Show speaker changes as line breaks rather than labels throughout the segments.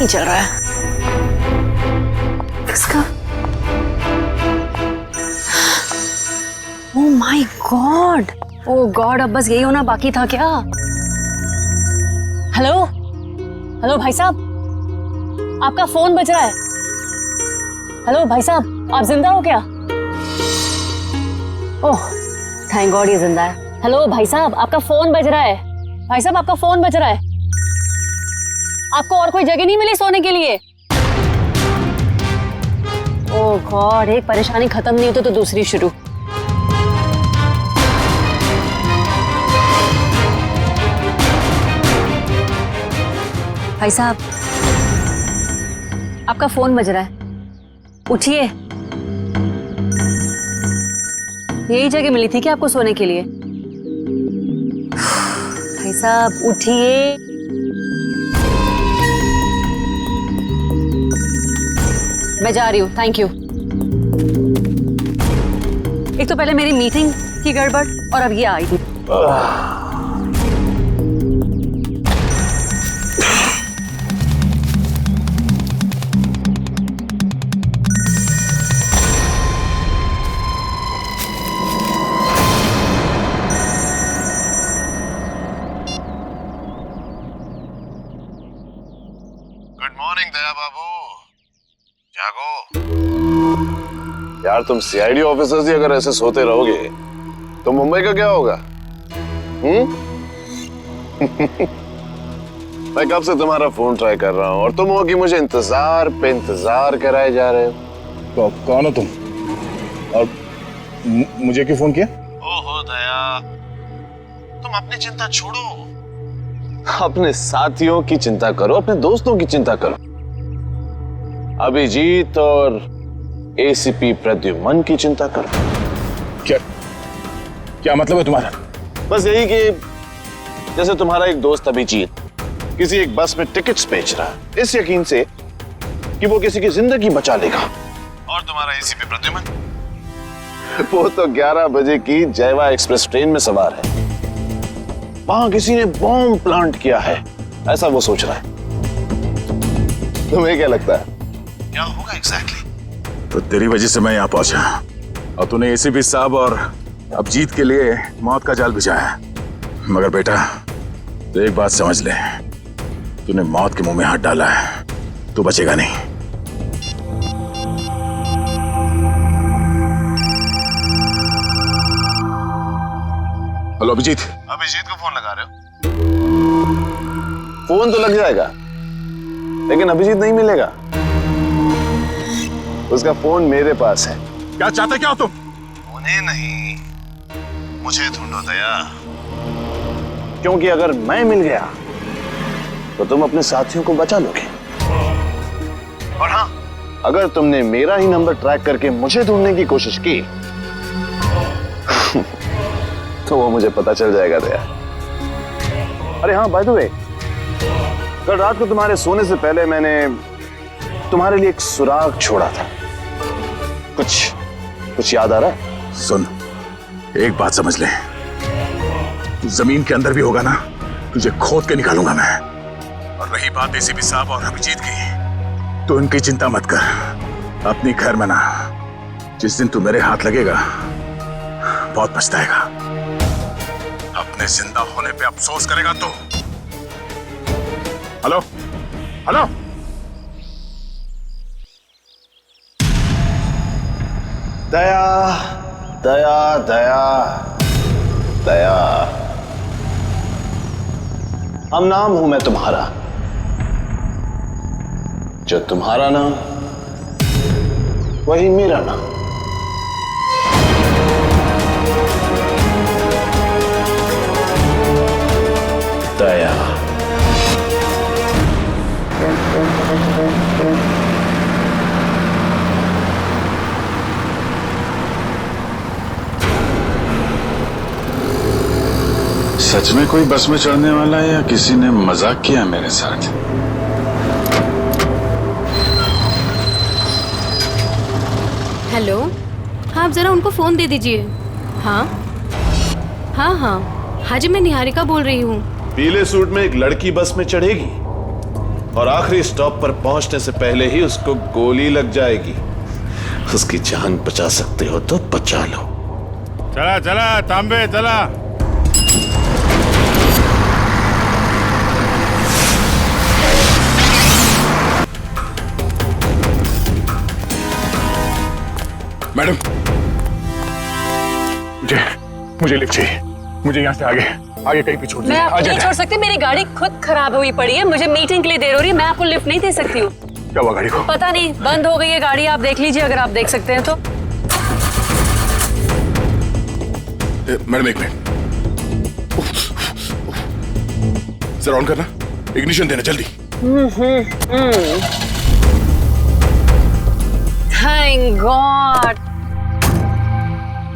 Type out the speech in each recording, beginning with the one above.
नहीं चल रहा है इसका। Oh my God, oh God, अब बस यही होना बाकी था क्या? हेलो हेलो भाई साहब, आपका फोन बज रहा है। हेलो भाई साहब, आप जिंदा हो क्या? ओह थैंक गॉड ये जिंदा है। हेलो भाई साहब, आपका फोन बज रहा है। भाई साहब आपका फोन बज रहा है। आपको और कोई जगह नहीं मिली सोने के लिए? ओह गॉड, एक परेशानी खत्म नहीं होती तो दूसरी शुरू। भाई साहब आपका फोन बज रहा है, उठिए। यही जगह मिली थी क्या आपको सोने के लिए? भाई साहब उठिए। मैं जा रही हूँ, थैंक यू। एक तो पहले मेरी मीटिंग की गड़बड़ और अब ये आई थी।
गुड मॉर्निंग दया बाबू, जागो यार। तुम सीआईडी ऑफिसर्स ही अगर ऐसे सोते रहोगे तो मुंबई का क्या होगा? मैं कब से तुम्हारा फोन ट्राई कर रहा हूं और तुम हो कि मुझे इंतजार पे इंतजार कराए जा रहे हो।
तो कौन हो तुम और मुझे क्यों फोन किया?
ओहो दया, तुम अपनी चिंता छोड़ो, अपने साथियों की चिंता करो, अपने दोस्तों की चिंता करो। अभिजीत और एसीपी प्रद्युमन की चिंता करो।
क्या मतलब है तुम्हारा?
बस यही कि जैसे तुम्हारा एक दोस्त अभिजीत किसी एक बस में टिकट्स बेच रहा है इस यकीन से कि वो किसी की जिंदगी बचा लेगा, और तुम्हारा एसीपी प्रद्युमन वो तो 11 बजे की जयवा एक्सप्रेस ट्रेन में सवार है, वहां किसी ने बॉम्ब प्लांट किया है ऐसा वो सोच रहा है। तुम्हें क्या लगता है क्या होगा एग्जैक्टली?
तो तेरी वजह से मैं यहाँ पहुंचा और तूने एसीपी साहब और अभिजीत के लिए मौत का जाल बिछाया। मगर बेटा तो एक बात समझ ले, तूने मौत के मुंह में हाथ डाला है, तू बचेगा नहीं। हेलो अभिजीत।
अभिजीत को फोन लगा रहे हो? फोन तो लग जाएगा लेकिन अभिजीत नहीं मिलेगा, उसका फोन मेरे पास है।
क्या चाहते क्या हो तुम?
उन्हें नहीं, मुझे ढूंढो दया, क्योंकि अगर मैं मिल गया तो तुम अपने साथियों को बचा लोगे, और हाँ अगर तुमने मेरा ही नंबर ट्रैक करके मुझे ढूंढने की कोशिश की तो वो मुझे पता चल जाएगा दया। अरे हाँ बाय द वे, कल रात को तुम्हारे सोने से पहले मैंने तुम्हारे लिए एक सुराग छोड़ा था, कुछ याद आ रहा है?
सुन, एक बात समझ ले, तू जमीन के अंदर भी होगा ना, तुझे खोद के निकालूंगा मैं। और रही बात एसीपी साहब और अभिजीत की, तो इनकी चिंता मत कर, अपनी खैर मना। जिस दिन तू मेरे हाथ लगेगा बहुत पछताएगा, अपने जिंदा होने पे अफसोस करेगा तो। हेलो हेलो,
दया दया दया दया, हम नाम हूं मैं तुम्हारा, जो तुम्हारा नाम वही मेरा नाम। दया।
सच में कोई बस में चढ़ने वाला है या किसी ने मजाक किया मेरे साथ?
हेलो, हाँ आप जरा उनको फोन दे दीजिए। हाँ हाँ हाँ हाँ जी, मैं निहारिका बोल रही हूँ।
पीले सूट में एक लड़की बस में चढ़ेगी और आखिरी स्टॉप पर पहुंचने से पहले ही उसको गोली लग जाएगी। उसकी जान बचा सकते हो तो बचा लो।
चला चला तांबे चला।
मैडम, मुझे लिफ्ट चाहिए। मुझे यहाँ से आगे कहीं भी छोड़ दीजिए।
मैं आपको नहीं छोड़ सकती, मेरी गाड़ी खुद खराब हुई पड़ी है, मुझे मीटिंग के लिए देर हो रही है, मैं आपको लिफ्ट नहीं दे सकती हूँ।
क्या हुआ गाड़ी को?
पता नहीं, बंद हो गई है गाड़ी, आप देख लीजिए अगर आप देख सकते हैं तो।
मैडम एक मिनट, जरा ऑन करना, इग्निशन देना जल्दी।
Thank God,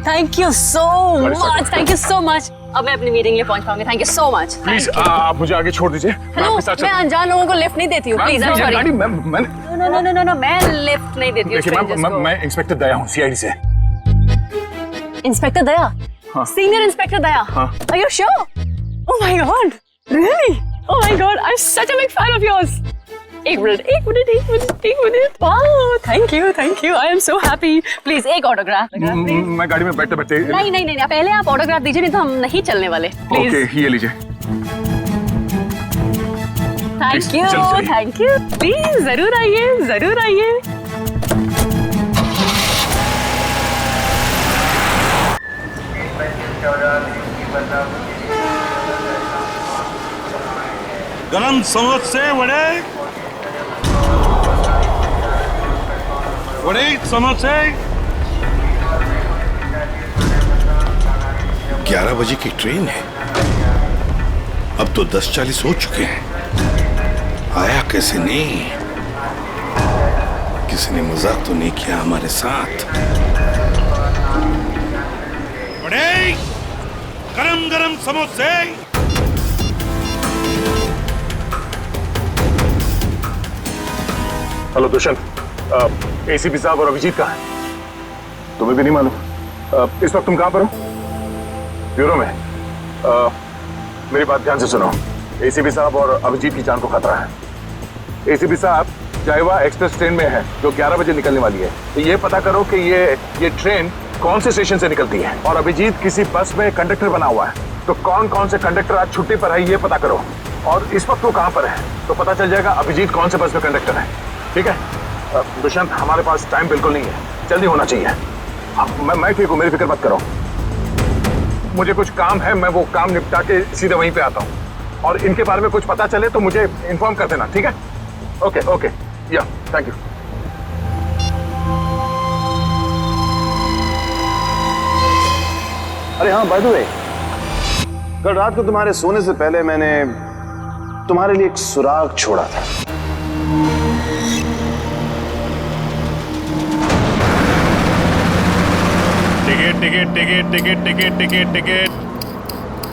thank you so much, thank you so much. अब मैं अपनी मीटिंग के लिए पहुंच पाऊंगी। Thank you so much.
Please आप मुझे आगे छोड़ दीजिए।
हेलो, मैं अनजान लोगों को लिफ्ट नहीं देती हूँ, प्लीज। I am sorry.
गाड़ी मैं
नो, मैं लिफ्ट नहीं देती हूँ strangers को।
मैं इंस्पेक्टर दया हूँ, सीआईडी से।
Inspector Daya? Senior inspector Daya? Are you sure? Oh my God, really? Oh my God, I'm such a big fan of yours. एक minute. Wow, thank you. I am so happy. Please एक autograph.
मैं गाड़ी में बैठते बैठते।
नहीं, पहले आप ऑटोग्राफ दीजिए, नहीं तो हम नहीं चलने वाले। प्लीज।
ओके, ये लीजिए।
Thank you. प्लीज जरूर आइए।
गरम समोसे वड़े समोसे।
11 बजे की ट्रेन है, अब तो 10:40 हो चुके हैं। आया कैसे नहीं? किसी ने मजाक तो नहीं किया हमारे साथ?
वड़े गरम समोसे।
हेलो दुष्यंत, एसीपी साहब और अभिजीत कहाँ हैं? तुम्हें भी नहीं मालूम? इस वक्त तुम कहाँ पर हो? ब्यूरो में। मेरी बात ध्यान से सुनो। एसीपी साहब और अभिजीत की जान को खतरा है। एसीपी साहब जायवा एक्सप्रेस ट्रेन में है जो 11 बजे निकलने वाली है। तो ये पता करो कि ये ट्रेन कौन से स्टेशन से निकलती है। और अभिजीत किसी बस में कंडक्टर बना हुआ है, तो कौन से कंडक्टर आज छुट्टी पर है ये पता करो। और इस वक्त वो कहाँ पर है तो पता चल जाएगा अभिजीत कौन से बस में कंडक्टर है। ठीक है दुष्यंत, हमारे पास टाइम बिल्कुल नहीं है, जल्दी होना चाहिए। मैं ठीक हूँ, मेरी फिक्र मत करो। मुझे कुछ काम है, मैं वो काम निपटा के सीधे वहीं पे आता हूँ। और इनके बारे में कुछ पता चले तो मुझे इन्फॉर्म कर देना, ठीक है? ओके, या थैंक यू।
अरे हाँ, बाय द वे, कल रात को तुम्हारे सोने से पहले मैंने तुम्हारे लिए एक सुराग छोड़ा था।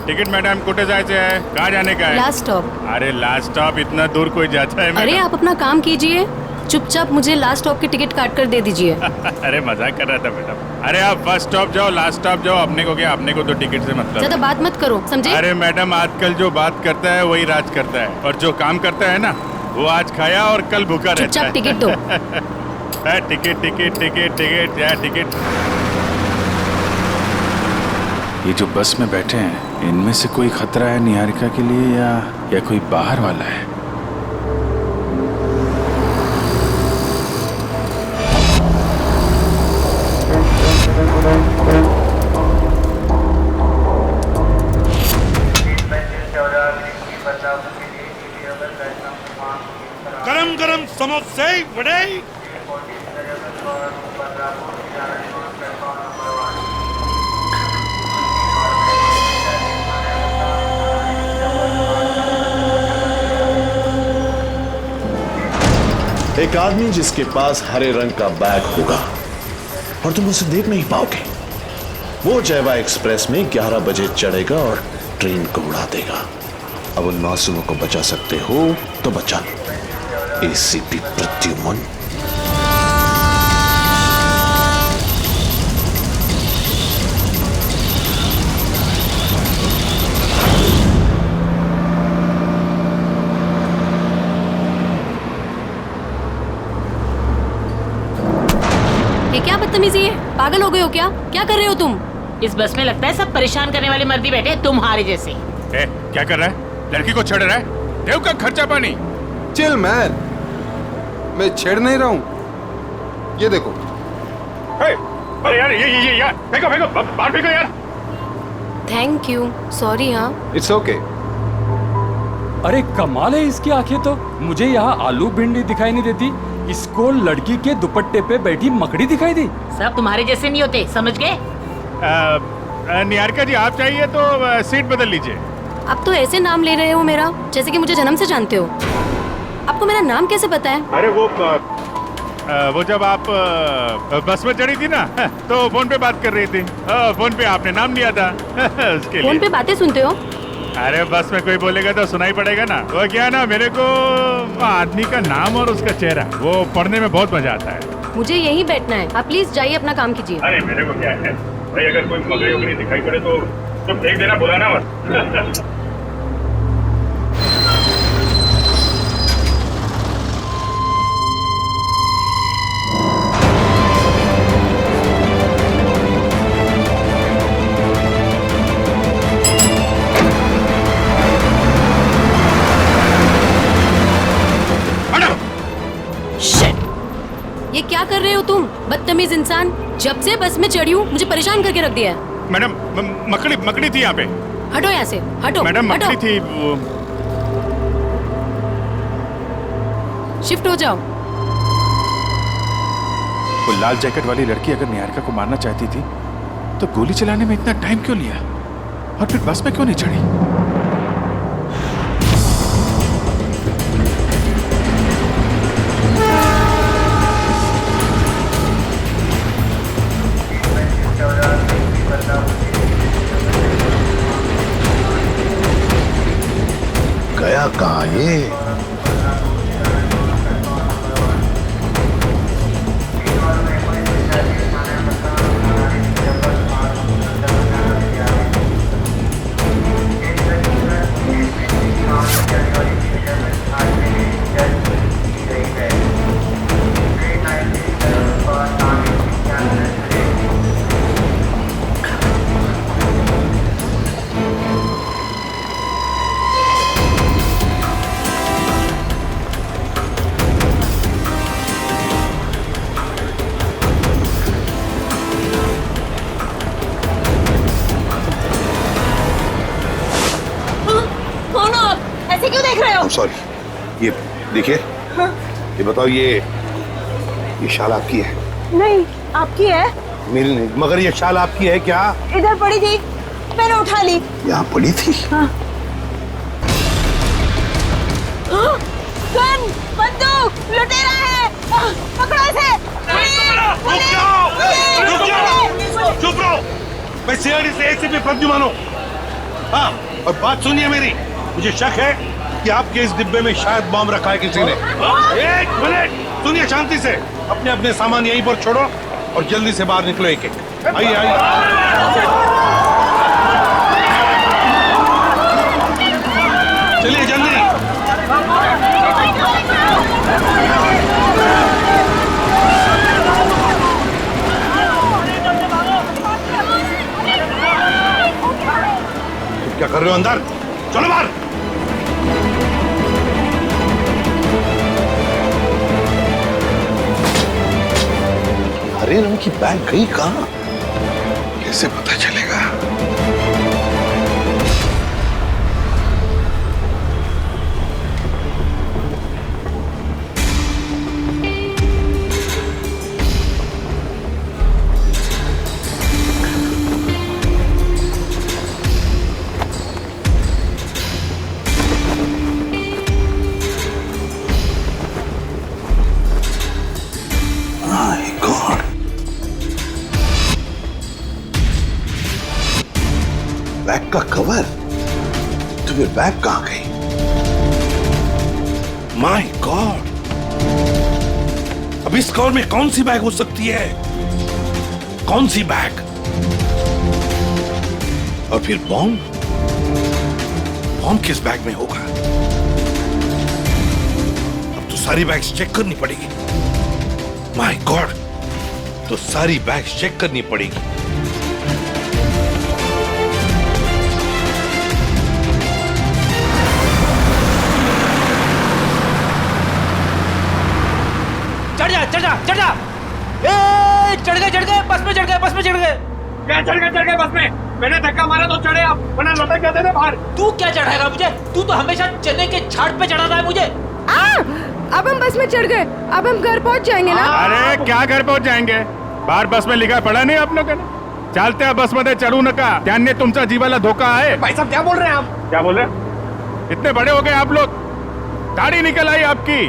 टिकट मैडम, कुठे जायचे आहे? कहाँ जाने का है?
Last stop.
अरे लास्ट स्टॉप इतना दूर कोई जाता है?
अरे आप अपना काम कीजिए, चुपचाप मुझे लास्ट स्टॉप की टिकट काट कर दे दीजिए।
अरे मजाक कर रहा था मैडम। अरे आप फर्स्ट स्टॉप जाओ, लास्ट स्टॉप जाओ, अपने को क्या, अपने को तो टिकट से मतलब।
ज्यादा बात मत करो, समझे?
अरे मैडम, आजकल जो बात करता है वही राज करता है, और जो काम करता है ना वो आज खाया और कल भूखा रहता है।
चुपचाप टिकट दो।
टिकट।
ये जो बस में बैठे हैं, इनमें से कोई खतरा है निहारिका के लिए या कोई बाहर वाला है?
गरम समोसे वड़े।
एक आदमी जिसके पास हरे रंग का बैग होगा और तुम उसे देख नहीं पाओगे, वो जयवा एक्सप्रेस में 11 बजे चढ़ेगा और ट्रेन को उड़ा देगा। अब उन मासूमों को बचा सकते हो तो बचा लो। एसीपी प्रद्युमन।
क्या बदतमीजी है? पागल हो गए हो क्या? क्या कर रहे हो तुम?
इस बस में लगता है सब परेशान करने वाले मर्दी बैठे तुम्हारे जैसे।
क्या कर रहा है? लड़की को छेड़ रहा है? देव का खर्चा पानी।
चिल मैन, मैं छेड़ नहीं रहा हूँ। ये देखो।
अरे यार ये यार फेंको बाहर फेंको यार।
Thank you, sorry. हाँ,
इट्स ओके।
अरे कमाल है इसकी आंखें तो। मुझे यहाँ आलू भिंडी दिखाई नहीं देती, इसको लड़की के दुपट्टे पे बैठी मकड़ी दिखाई दी।
सब तुम्हारे जैसे नहीं होते, समझ गए?
निहारिका जी, आप चाहिए तो सीट बदल लीजिए।
अब तो ऐसे नाम ले रहे हो मेरा जैसे कि मुझे जन्म से जानते हो। आपको मेरा नाम कैसे पता है?
अरे वो जब आप बस में चढ़ी थी ना, तो फोन पे बात कर रही थी। फोन पे आपने नाम लिया था उसके लिए।
फोन पे बातें सुनते हो?
अरे बस में कोई बोलेगा तो सुनाई पड़ेगा ना। वो क्या ना, मेरे को आदमी का नाम और उसका चेहरा वो पढ़ने में बहुत मजा आता है।
मुझे यहीं बैठना है, आप प्लीज जाइए, अपना काम कीजिए।
अरे मेरे को क्या है भाई, अगर कोई मगरी उगरी दिखाई पड़े तो फेंक देना, बुलाना मत।
ये क्या कर रहे हो तुम, बदतमीज इंसान? जब से बस में चढ़ी हूँ मुझे परेशान करके रख दिया है।
मैडम, मकड़ी थी यहाँ पे।
हटो यहाँ से, हटो।
मैडम, मकड़ी थी वो।
शिफ्ट हो जाओ।
वो लाल जैकेट वाली लड़की अगर निहारिका को मारना चाहती थी तो गोली चलाने में इतना टाइम क्यों लिया, और फिर बस में क्यों नहीं चढ़ी?
गया कहाँ ये?
ऐसे क्यों देख रहे हो?
सॉरी, ये देखिए। हाँ? ये बताओ, ये शाल आपकी है?
नहीं, आपकी है।
मेरी नहीं, मगर ये शाल आपकी है क्या?
इधर पड़ी थी, मैंने उठा ली।
यहाँ पड़ी थी?
हाँ। गन, बंदूक, लुटेरा है। पकड़ो इसे।
चुप रहो। मैं सीआईडी से एसीपी प्रद्युमन हूँ। हाँ, और बात सुनिए मेरी। मुझे शक है कि आपके इस डिब्बे में शायद बम रखा है किसी ने। एक मिनट सुनिए शांति से। अपने अपने सामान यहीं पर छोड़ो और जल्दी से बाहर निकलो। एक एक आइए आइए। चलिए जल्दी। क्या कर रहे हो अंदर? चलो बाहर। हरे रंग की बैग गई कहाँ? कैसे पता चलेगा? बैग का कवर? तो फिर बैग कहां गई? My God! अब इस कवर में कौन सी बैग हो सकती है? कौन सी बैग? और फिर बॉम्ब? बॉम्ब किस बैग में होगा? अब तो सारी बैग्स चेक करनी पड़ेगी। My God! तो सारी बैग्स चेक करनी पड़ेगी।
चढ़ जा चढ़ जा चढ़ जा। ए चढ़ गए बस में चढ़ गए।
क्या चढ़ गए बस में? मैंने धक्का मारा तो चढ़े आप, वरना लटक जाते थे बाहर।
तू क्या चढ़ाएगा मुझे? तू तो हमेशा चने के झाड़ पे चढ़ाता है मुझे।
अब हम बस में चढ़ गए, अब हम घर पहुंच जाएंगे ना।
अरे क्या घर पहुंच जाएंगे? बाहर बस में लिखा पड़ा नहीं आप लोगों ने? चालते हैं बस मध्ये चढ़ू नका, त्याने तुमचा जीवाला धोका है।
भाई साहब क्या बोल रहे हैं आप?
क्या बोल रहे हैं? इतने बड़े हो गए आप लोग, दाढ़ी निकल आई आपकी।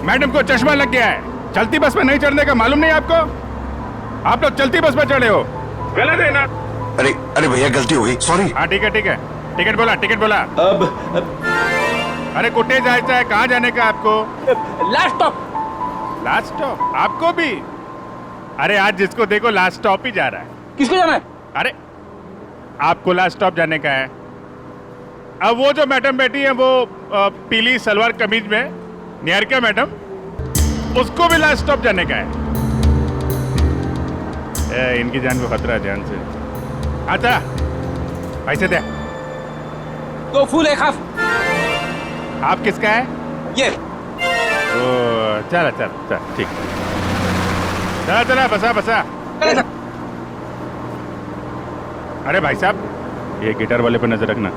मैडम को चश्मा लग गया है, चलती बस में नहीं चढ़ने का मालूम नहीं आपको? आप लोग चलती बस में चढ़े हो, गलत है ना?
अरे भैया गलती हो गई, सॉरी।
हाँ ठीक है टिकट बोला। अब अरे कुटे जायचा है, कहाँ जाने का आपको?
लास्ट
स्टॉप आपको भी? अरे आज जिसको देखो लास्ट स्टॉप ही जा रहा है।
किसको जाना है?
अरे आपको लास्ट स्टॉप जाने का है। अब वो जो मैडम बैठी है वो पीली सलवार कमीज में, निहारिका मैडम, उसको भी लास्ट स्टॉप जाने का है। इनकी जान को खतरा है, ध्यान से। अच्छा पैसे दे।
2 फूल 1 हाफ।
आप किसका है?
ये।
ओ चल ठीक। चला बसा। अरे भाई साहब ये गिटार वाले पे नजर रखना।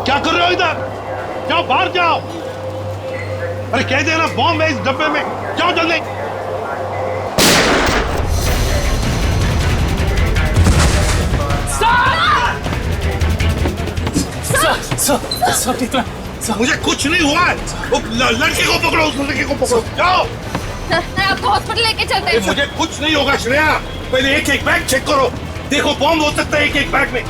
क्या कर रहे हो इधर? जाओ बाहर जाओ। अरे कह देना बॉम्ब है इस डब्बे में, जाओ जल्दी। मुझे कुछ नहीं हुआ है। वो लड़के को पकड़ो, उस लड़के को पकड़ो, जाओ।
आपको हॉस्पिटल लेके चलते हैं।
मुझे कुछ नहीं होगा श्रेया, पहले एक बैग चेक करो, देखो बॉम्ब हो सकता है एक बैग में।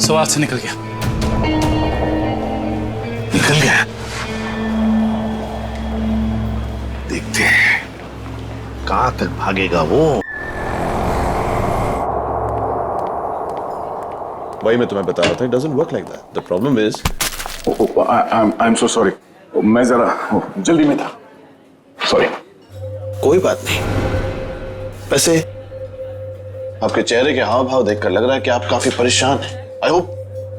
सवाल से निकल गया।
देखते हैं कहां तक भागेगा वो। वही मैं तुम्हें बता रहा था, it doesn't work like that. The problem is
I'm so sorry, मैं जरा जल्दी में था, सॉरी।
कोई बात नहीं। वैसे आपके चेहरे के हाव भाव देखकर लग रहा है कि आप काफी परेशान हैं। आई होप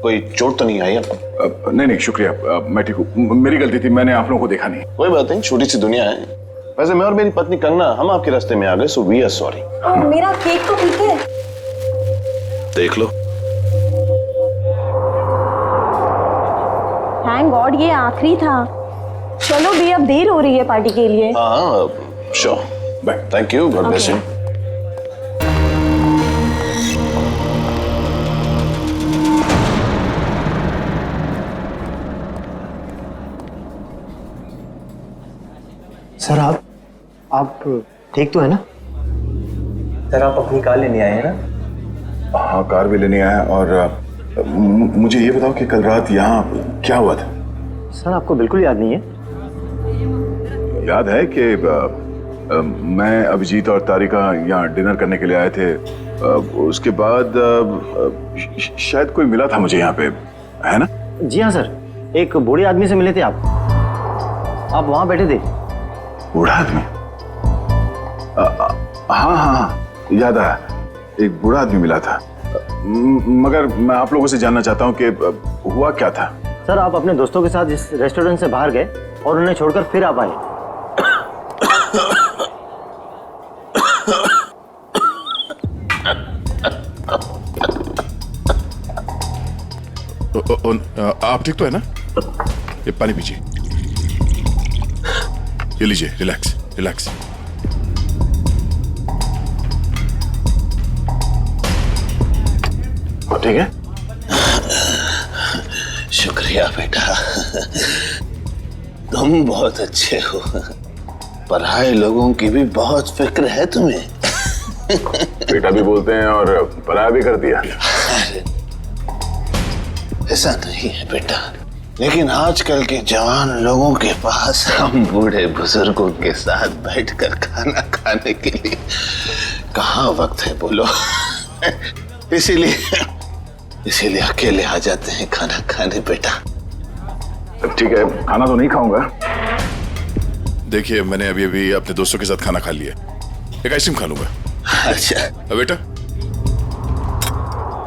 कोई चोट तो नहीं आई आपको?
नहीं शुक्रिया, मैं ठीक हूँ। मेरी गलती थी, मैंने आप लोगों को देखा नहीं।
कोई बात नहीं, छोटी सी दुनिया है। वैसे मैं और मेरी पत्नी कंगना हम आपके रास्ते में आ गए, सो वी आर सॉरी।
मेरा केक तो ठीक है।
देख लो।
थैंक गॉड ये आखिरी था। चलो भी अब देर हो रही है पार्टी के लिए।
हाँ sure, bye. Thank you, god bless you.
Sir आप ठीक तो है ना? सर आप अपनी कार लेने आए हैं ना?
हाँ कार भी लेने आया। और मुझे ये बताओ कि कल रात यहाँ क्या हुआ था?
सर आपको बिल्कुल याद नहीं है?
याद है कि मैं, अभिजीत और तारिका यहाँ डिनर करने के लिए आए थे। उसके बाद शायद कोई मिला था मुझे यहाँ पे, है ना?
जी हाँ सर, एक बूढ़े आदमी से मिले थे आप वहाँ बैठे थे।
बूढ़ा आदमी? हाँ हाँ हाँ, याद आया, एक बूढ़ा आदमी मिला था। मगर मैं आप लोगों से जानना चाहता हूँ कि हुआ क्या था।
सर, आप अपने दोस्तों के साथ इस रेस्टोरेंट से बाहर गए और उन्हें छोड़कर फिर आप आए।
आप ठीक तो है ना? ये पानी पीजिए, ये लीजिए, रिलैक्स रिलैक्स। ठीक है?
शुक्रिया बेटा, तुम बहुत अच्छे हो। पराये लोगों की भी बहुत फिक्र है तुम्हें।
बेटा भी बोलते हैं और पराया भी कर दिया।
ऐसा नहीं है बेटा, लेकिन आजकल के जवान लोगों के पास हम बूढ़े बुजुर्गों के साथ बैठकर खाना खाने के लिए कहाँ वक्त है बोलो। इसीलिए अकेले आ जाते हैं खाना खाने बेटा।
ठीक है, खाना तो नहीं खाऊंगा। देखिए, मैंने अभी अभी अपने दोस्तों के साथ खाना खा लिया, एक आइसक्रीम खा लूंगा।
अच्छा
बेटा,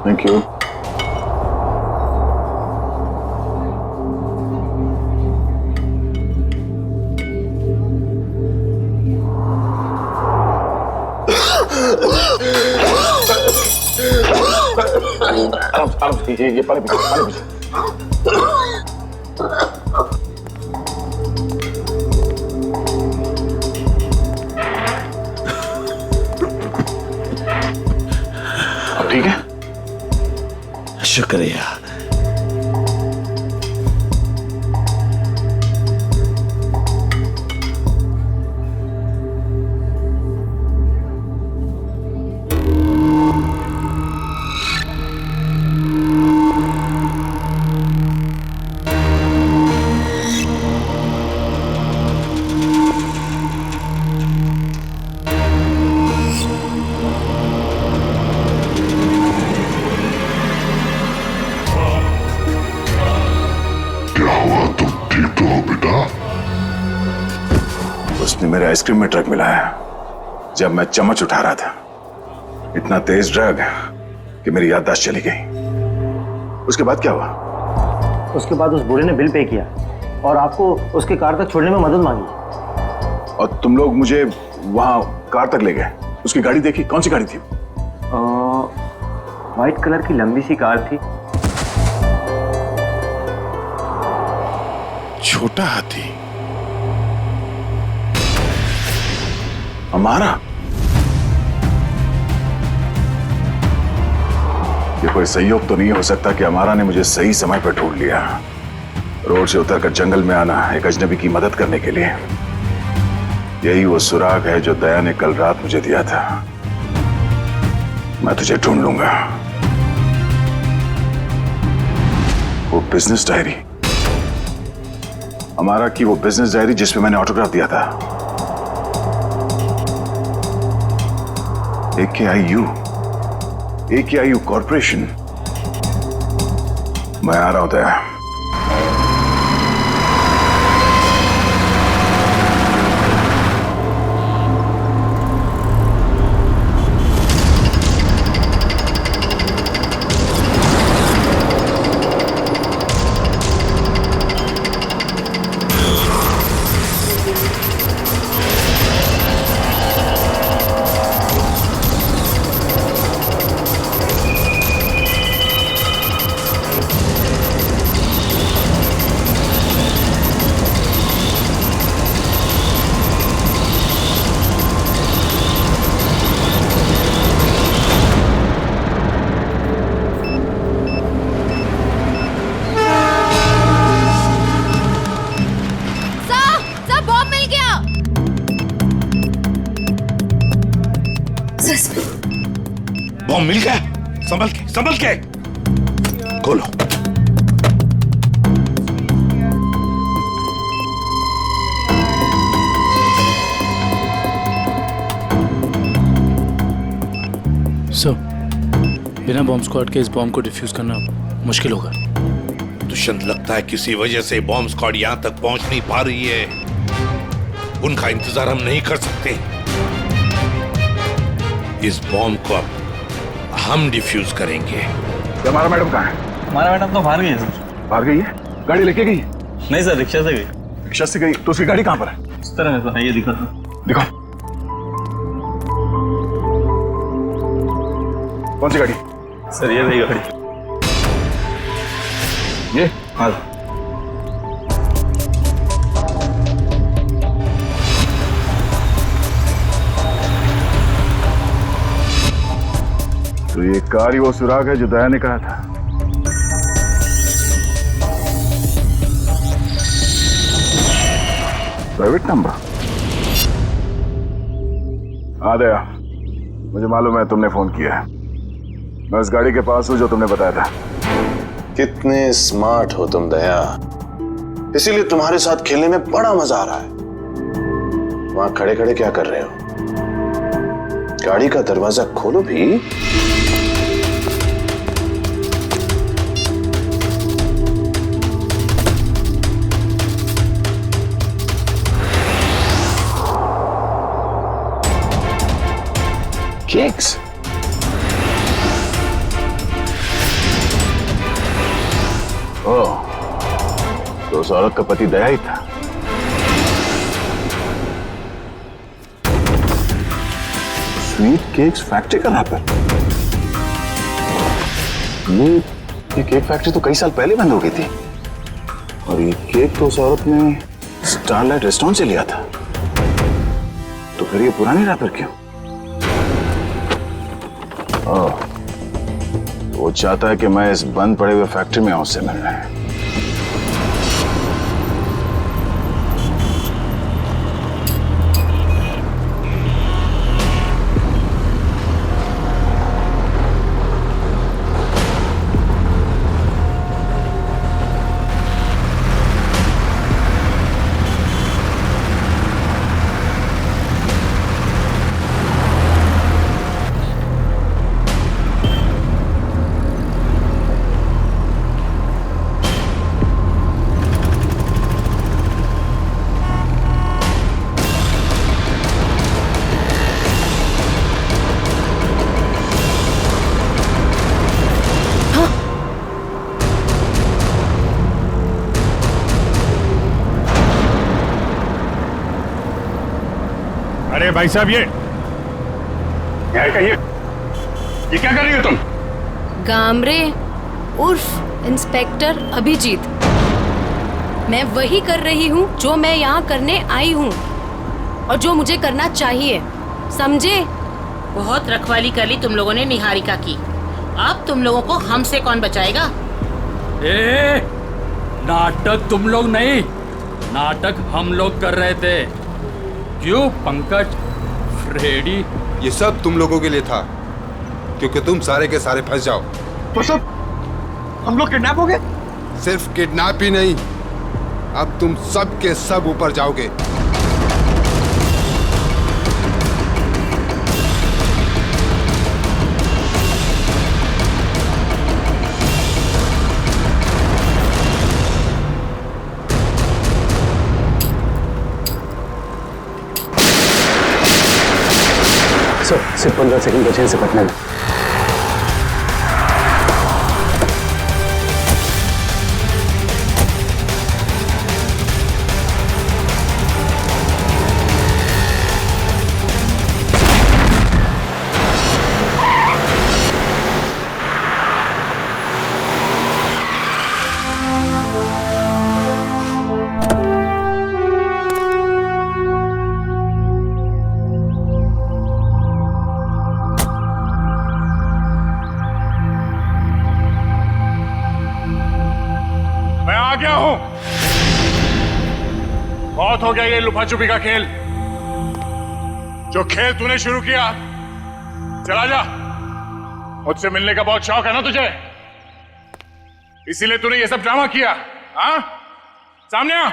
थैंक यू। आराम से, ये पानी पीजिए, पानी पीजिए। अब ठीक है?
शुक्रिया।
उसने मेरे आइसक्रीम में ड्रग मिलाया जब मैं चम्मच उठा रहा था। इतना तेज ड्रग कि मेरी याददाश्त चली गई। उसके बाद क्या हुआ?
उसके बाद उस बूढ़े ने बिल पे किया और आपको उसके कार तक छोड़ने में मदद मांगी।
और तुम लोग मुझे वहां कार तक ले गए। उसकी गाड़ी देखी? कौन सी गाड़ी थी?
व्हाइट कलर की लंबी सी कार थी।
छोटा हाथी हमारा? ये कोई संयोग तो नहीं हो सकता कि हमारा ने मुझे सही समय पर ढूंढ लिया, रोड से उतरकर जंगल में आना एक अजनबी की मदद करने के लिए। यही वो सुराग है जो दया ने कल रात मुझे दिया था। मैं तुझे ढूंढ लूंगा। वो बिजनेस डायरी, हमारा की वो बिजनेस डायरी जिसमें मैंने ऑटोग्राफ दिया था। AKIU corporation. मैं आ रहा हूं दया।
बॉम्ब मिल गया। संभल के खोलो।
सर, बिना बॉम्ब स्क्वाड के इस बॉम्ब को डिफ्यूज करना मुश्किल होगा।
दुष्यंत, लगता है किसी वजह से बॉम्ब स्क्वाड यहाँ तक पहुंच नहीं पा रही है। उनका इंतजार हम नहीं कर सकते। इस बॉम्ब को अब हम डिफ्यूज करेंगे।
हमारा मैडम कहाँ है?
हमारा मैडम तो बाहर गई है सर।
बाहर गई है? गाड़ी लेके गई?
नहीं सर, रिक्शा से गई।
रिक्शा से गई? तो उसकी गाड़ी कहाँ पर है?
इस तरह है सर, ये दिखा
दिखाओ। कौन सी गाड़ी?
सर ये रही गाड़ी।
ये?
हाँ।
तो ये कार ही वो सुराग है जो दया ने कहा था। Private number? हाँ दया, मुझे मालूम है तुमने फोन किया है। मैं उस गाड़ी के पास हूं जो तुमने बताया था।
कितने स्मार्ट हो तुम दया, इसीलिए तुम्हारे साथ खेलने में बड़ा मजा आ रहा है। वहां खड़े खड़े क्या कर रहे हो? गाड़ी का दरवाजा खोलो भी। केक्स?
ओह, तो उस औरत का पति दया ही था।
स्वीट केक्स फैक्ट्री का रैपर? ये केक फैक्ट्री तो कई साल पहले बंद हो गई थी, और ये केक तो उस औरत ने स्टारलाइट रेस्टोरेंट से लिया था। तो फिर ये पुराने रैपर क्यों? ओह, वो चाहता है कि मैं इस बंद पड़े हुए फैक्ट्री में आऊं उससे मिलने।
अरे भाई साहब, ये क्या कर रही हो तुम?
गामरे उर्फ इंस्पेक्टर अभिजीत, मैं वही कर रही हूँ जो मैं यहाँ करने आई हूँ और जो मुझे करना चाहिए, समझे?
बहुत रखवाली कर ली तुम लोगों ने निहारिका की। अब तुम लोगों को हमसे कौन बचाएगा?
ए, नाटक तुम लोग नहीं, नाटक हम लोग कर रहे थे। क्यों पंकज, फ्रेडी?
ये सब तुम लोगों के लिए था, क्योंकि तुम सारे के सारे फंस जाओ।
तो सब हम लोग किडनैप हो गए?
सिर्फ किडनैप ही नहीं, अब तुम सब के सब ऊपर जाओगे।
सर सिर्फ 15 सेकंड बचे से पटने में।
गया हूं। बहुत हो गया ये लुका छुपी का खेल, जो खेल तूने शुरू किया। चला जा, मुझसे मिलने का बहुत शौक है ना तुझे, इसीलिए तूने ये सब ड्रामा किया। हाँ, सामने आ।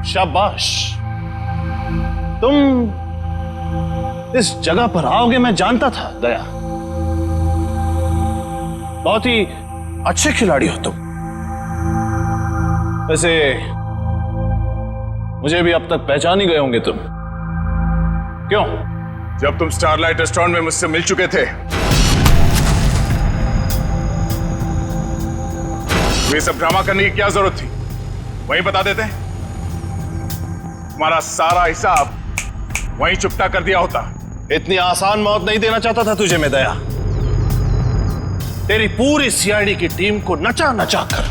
शाबाश, तुम इस जगह पर आओगे मैं जानता था दया। बहुत ही अच्छे खिलाड़ी हो तुम। वैसे मुझे भी अब तक पहचान ही गए होंगे तुम। क्यों?
जब तुम स्टारलाइट रेस्टोरेंट में मुझसे मिल चुके थे, ये सब ड्रामा करने की क्या जरूरत थी? वहीं बता देते। तुम्हारा सारा हिसाब वहीं चुकता कर दिया होता।
इतनी आसान मौत नहीं देना चाहता था तुझे मैं दया। तेरी पूरी सीआईडी की टीम को नचा नचा कर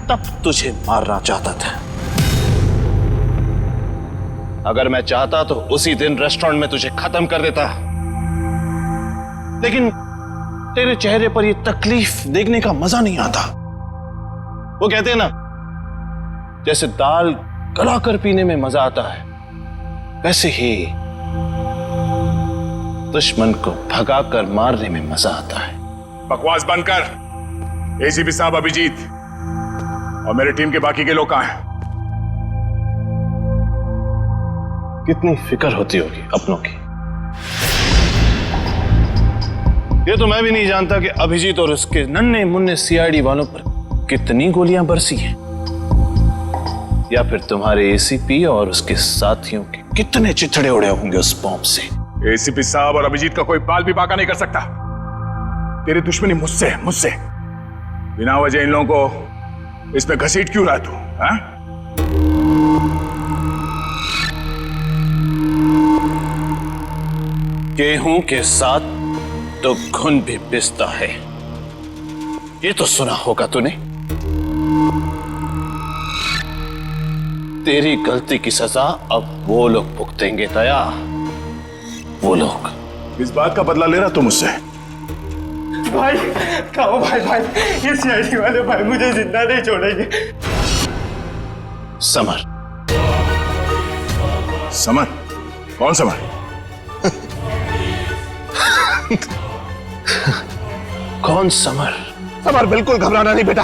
तब तुझे मारना चाहता था। अगर मैं चाहता तो उसी दिन रेस्टोरेंट में तुझे खत्म कर देता, लेकिन तेरे चेहरे पर यह तकलीफ देखने का मजा नहीं आता। वो कहते हैं ना, जैसे दाल गलाकर पीने में मजा आता है, वैसे ही दुश्मन को भगाकर मारने में मजा आता है।
बकवास बंद कर। एसीपी साहब अभिजीत और मेरी टीम के बाकी के लोग कहां हैं?
कितनी फिक्र होती होगी अपनों की। ये तो मैं भी नहीं जानता कि अभिजीत और उसके नन्हे मुन्ने सीआईडी वालों पर कितनी गोलियां बरसी हैं, या फिर तुम्हारे एसीपी और उसके साथियों के कितने चिथड़े उड़े होंगे उस बॉम्ब से।
एसीपी साहब और अभिजीत का कोई बाल भी बाका नहीं कर सकता। तेरी दुश्मनी मुझसे बिना वजह इन लोगों को इसमें घसीट क्यों रहा तू? हाँ?
गेहूं के साथ तो घुन भी पिसता है, ये तो सुना होगा तूने। तेरी गलती की सजा अब वो लोग भुगतेंगे दया, वो लोग।
इस बात का बदला ले रहा तू मुझसे?
भाई खाओ भाई, ये सीआईडी वाले भाई मुझे जिंदा नहीं छोड़ेंगे।
समर।
समर? कौन समर?
कौन समर? समर, बिल्कुल घबराना नहीं बेटा,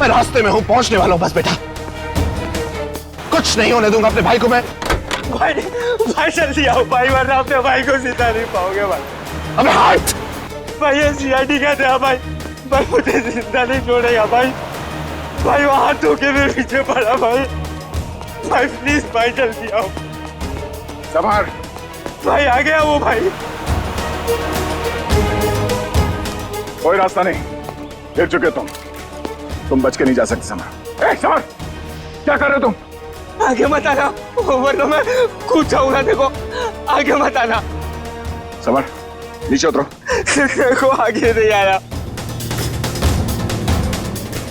मैं रास्ते में हूं, पहुंचने वाला हूं बस बेटा। कुछ नहीं होने दूंगा अपने भाई को मैं।
भाई जल्दी आओ भाई, वरना अपने भाई को जिंदा नहीं पाओगे भाई।
अबे हट!
भाई ये सीआईडी कहते हैं भाई मुझे जिंदा नहीं छोड़ेगा भाई। भाई वो हाथ धोके मेरे पीछे पड़ा भाई प्लीज भाई जल्दी आओ।
समर!
भाई आ गया वो भाई।
कोई रास्ता नहीं, गिर चुके तुम बच के नहीं जा सकते समर। समर, क्या कर रहे हो तुम?
आगे मत आना, वरना मैं कूद जाऊंगा। देखो आगे मत आना।
समर नीचे उतरो।
देखो आगे नहीं आया।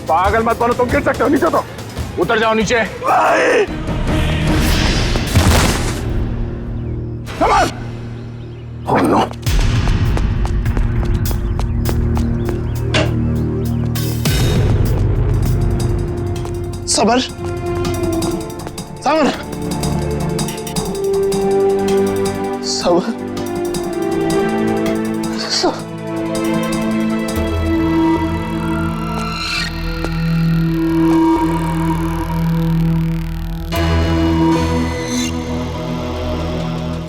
पागल मत बनो, तुम गिर सकते हो। नीचे उतरो, उतर जाओ नीचे।
भाई
summer! Oh no!
Summer! Summer! Summer!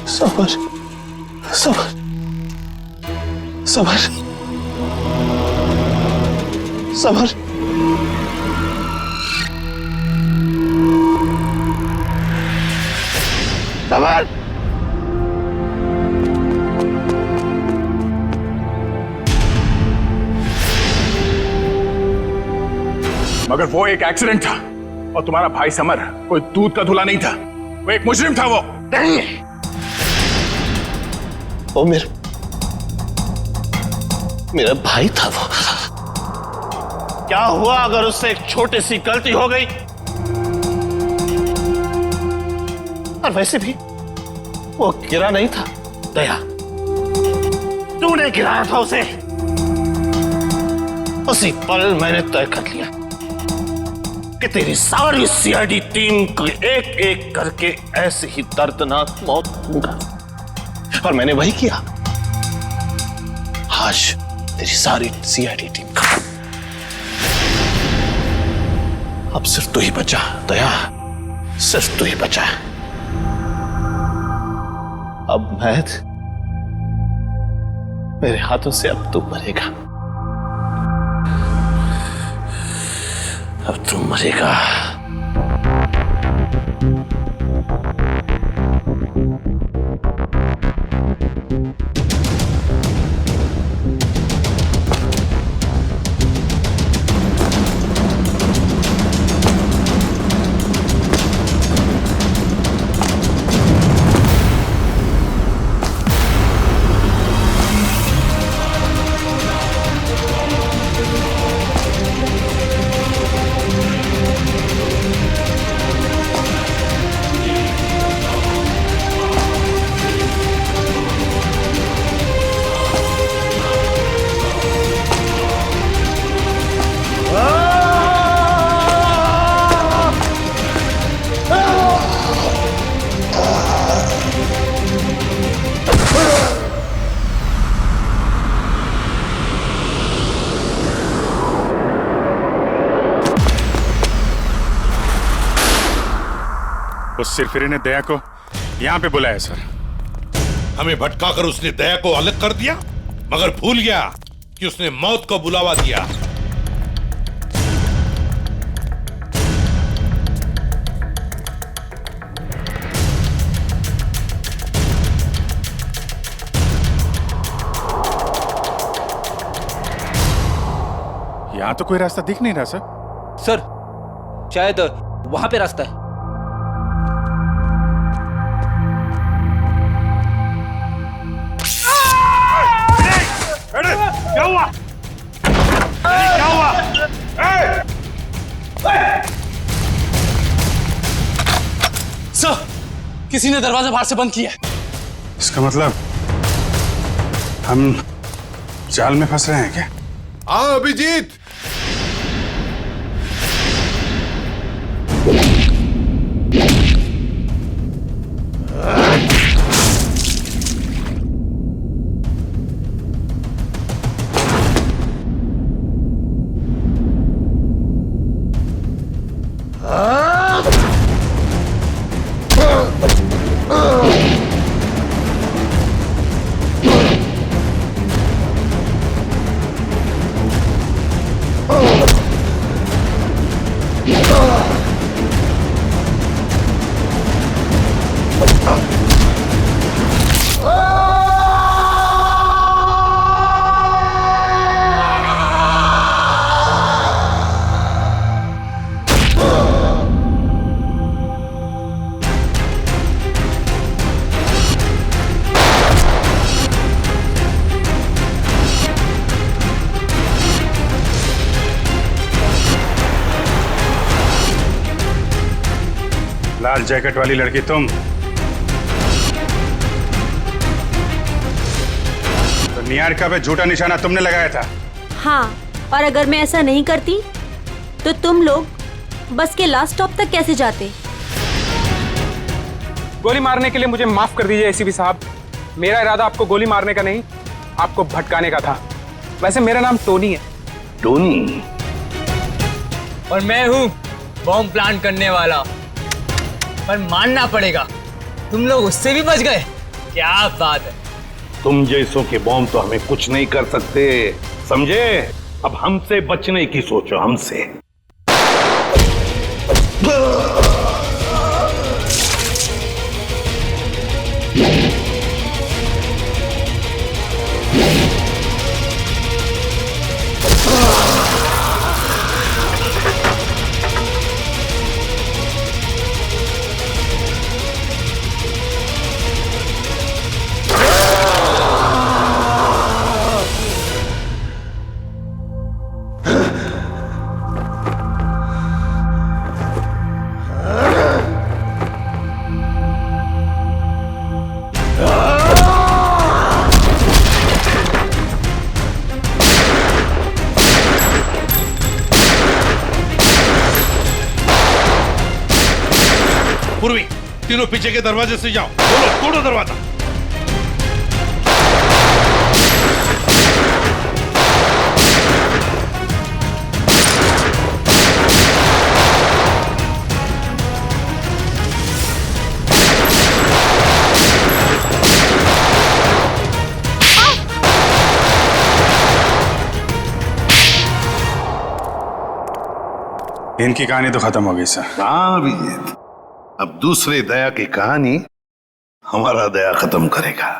Summer! Summer! Summer! Summer! Summer!
मगर वो एक एक्सीडेंट था, और तुम्हारा भाई समर कोई दूध का धुला नहीं था, वो एक मुजरिम था। वो
नहीं, वो मेरा भाई था। वो क्या हुआ अगर उससे एक छोटी सी गलती हो गई? और वैसे भी वो गिरा नहीं था दया, तूने गिराया था उसे। उसी पल मैंने तय कर लिया कि तेरी सारी सीआईडी टीम को एक एक करके ऐसे ही दर्दनाक मौत दूंगा, और मैंने वही किया। आज तेरी सारी सीआईडी टीम का अब सिर्फ तू ही बचा दया। सिर्फ तू ही बचा है। अब मेरे हाथों से अब तू मरेगा, अब तू मरेगा।
उस सिरफिरे ने दया को यहाँ पे बुलाया सर।
हमें भटकाकर उसने दया को अलग कर दिया, मगर भूल गया कि उसने मौत को बुलावा दिया।
यहाँ तो कोई रास्ता दिख नहीं रहा सर।
सर शायद वहां पे रास्ता है।
क्या हुआ? क्या हुआ?
सर, किसी ने दरवाजा बाहर से बंद किया है।
इसका मतलब हम जाल में फंस रहे हैं क्या?
हाँ अभिजीत,
लाल जैकेट वाली लड़की तुम? तो निहारिका पे झूठा निशाना तुमने लगाया था?
हाँ, और अगर मैं ऐसा नहीं करती तो तुम लोग बस के लास्ट स्टॉप तक कैसे जाते?
गोली मारने के लिए मुझे माफ कर दीजिए एसीपी साहब। मेरा इरादा आपको गोली मारने का नहीं, आपको भटकाने का था। वैसे मेरा नाम टोनी है।
टोनी?
और मैं हूँ बॉम्ब प्लांट करने वाला। पर मानना पड़ेगा, तुम लोग उससे भी बच गए। क्या बात है।
तुम जैसों के बॉम्ब तो हमें कुछ नहीं कर सकते, समझे? अब हमसे बचने की सोचो, हमसे। पूर्वी, तीनों पीछे के दरवाजे से जाओ। तोड़ो दरवाजा।
इनकी कहानी तो खत्म हो गई सर।
हाँ अभिजीत, अब दूसरे दया की कहानी हमारा दया खत्म करेगा।